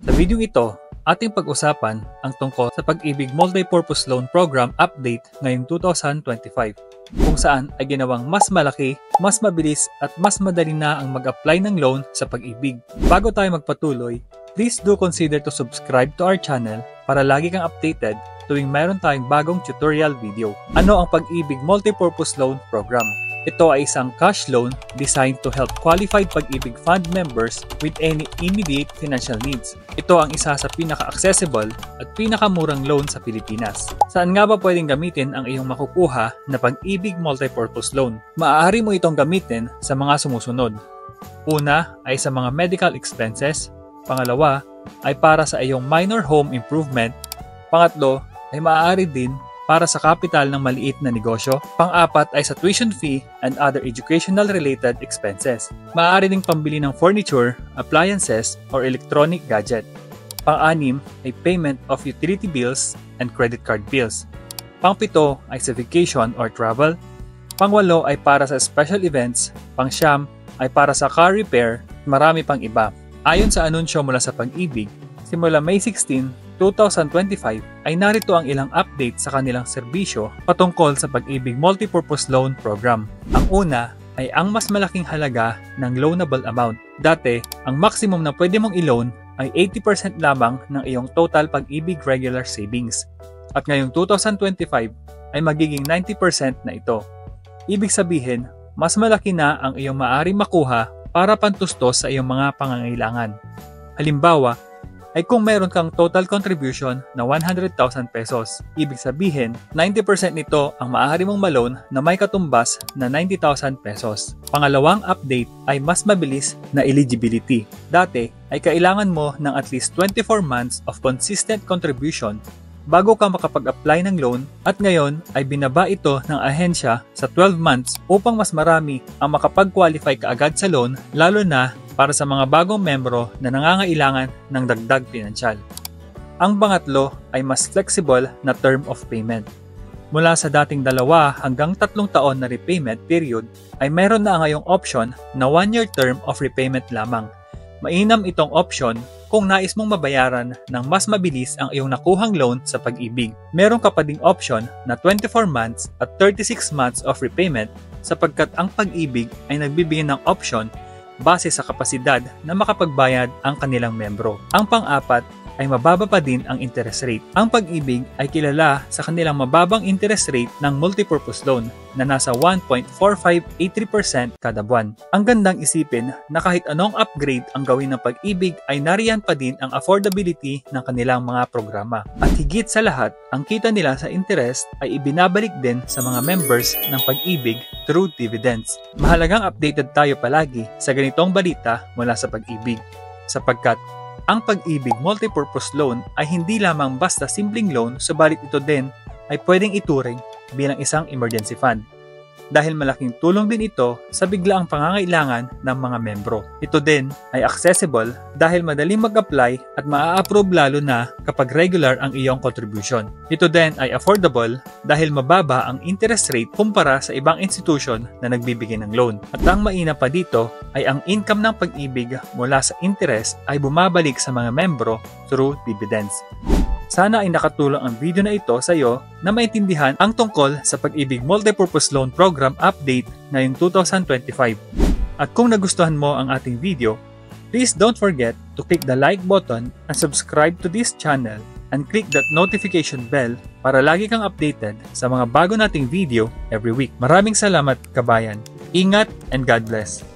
Sa video ito, ating pag-usapan ang tungkol sa Pag-ibig Multipurpose Loan Program Update ngayong 2025, kung saan ay ginawang mas malaki, mas mabilis at mas madali na ang mag-apply ng loan sa Pag-ibig. Bago tayo magpatuloy, please do consider to subscribe to our channel para lagi kang updated tuwing mayroon tayong bagong tutorial video. Ano ang Pag-ibig Multipurpose Loan Program? Ito ay isang cash loan designed to help qualified Pag-ibig Fund members with any immediate financial needs. Ito ang isa sa pinaka-accessible at pinakamurang loan sa Pilipinas. Saan nga ba pwedeng gamitin ang iyong makukuha na Pag-ibig Multipurpose Loan? Maaari mo itong gamitin sa mga sumusunod. Una ay sa mga medical expenses. Pangalawa ay para sa iyong minor home improvement. Pangatlo ay maaari din para sa kapital ng maliit na negosyo. Pang-apat ay sa tuition fee and other educational-related expenses. Maaari ding pambili ng furniture, appliances, or electronic gadget. Pang-anim ay payment of utility bills and credit card bills. Pang-pito ay sa vacation or travel. Pang-walo ay para sa special events. Pang-siyam ay para sa car repair. Marami pang iba. Ayon sa anunsyo mula sa Pag-ibig, simula May 16, 2025 ay narito ang ilang update sa kanilang serbisyo patungkol sa Pag-ibig Multipurpose Loan Program. Ang una ay ang mas malaking halaga ng loanable amount. Dati, ang maximum na pwede mong i-loan ay 80% lamang ng iyong total Pag-ibig regular savings. At ngayong 2025 ay magiging 90% na ito. Ibig sabihin, mas malaki na ang iyong maaaring makuha para pantustos sa iyong mga pangangailangan. Halimbawa, ay kung meron kang total contribution na 100,000 pesos. Ibig sabihin, 90% nito ang maaari mong malone na may katumbas na 90,000 pesos. Pangalawang update ay mas mabilis na eligibility. Dati ay kailangan mo ng at least 24 months of consistent contribution bago ka makapag-apply ng loan, at ngayon ay binaba ito ng ahensya sa 12 months upang mas marami ang makapag-qualify kaagad sa loan, lalo na para sa mga bagong membro na nangangailangan ng dagdag pinansyal. Ang pangatlo ay mas flexible na term of payment. Mula sa dating 2 hanggang 3 taon na repayment period ay meron na ngayong option na 1-year term of repayment lamang. Mainam itong option kung nais mong mabayaran ng mas mabilis ang iyong nakuhang loan sa Pag-ibig. Meron ka pa ding option na 24 months at 36 months of repayment sapagkat ang Pag-ibig ay nagbibigay ng option base sa kapasidad na makapagbayad ang kanilang membro. Ang pang-apat ay mababa pa din ang interest rate. Ang Pag-ibig ay kilala sa kanilang mababang interest rate ng multipurpose loan na nasa 1.4583% kada buwan. Ang gandang isipin na kahit anong upgrade ang gawin ng Pag-ibig ay nariyan pa din ang affordability ng kanilang mga programa. At higit sa lahat, ang kita nila sa interest ay ibinabalik din sa mga members ng Pag-ibig through dividends. Mahalagang updated tayo palagi sa ganitong balita mula sa Pag-ibig, sapagkat ang Pag-ibig Multipurpose Loan ay hindi lamang basta simpleng loan, subalit ito din ay pwedeng ituring bilang isang emergency fund. Dahil malaking tulong din ito sa biglaang pangangailangan ng mga membro. Ito din ay accessible dahil madaling mag-apply at maa-approve lalo na kapag regular ang iyong contribution. Ito din ay affordable dahil mababa ang interest rate kumpara sa ibang institution na nagbibigay ng loan. At ang mainam pa dito ay ang income ng Pag-ibig mula sa interest ay bumabalik sa mga membro through dividends. Sana ay nakatulong ang video na ito sa iyo na maintindihan ang tungkol sa Pag-ibig Multipurpose Loan Program Update ngayong 2025. At kung nagustuhan mo ang ating video, please don't forget to click the like button and subscribe to this channel and click that notification bell para lagi kang updated sa mga bago nating video every week. Maraming salamat, kabayan. Ingat and God bless.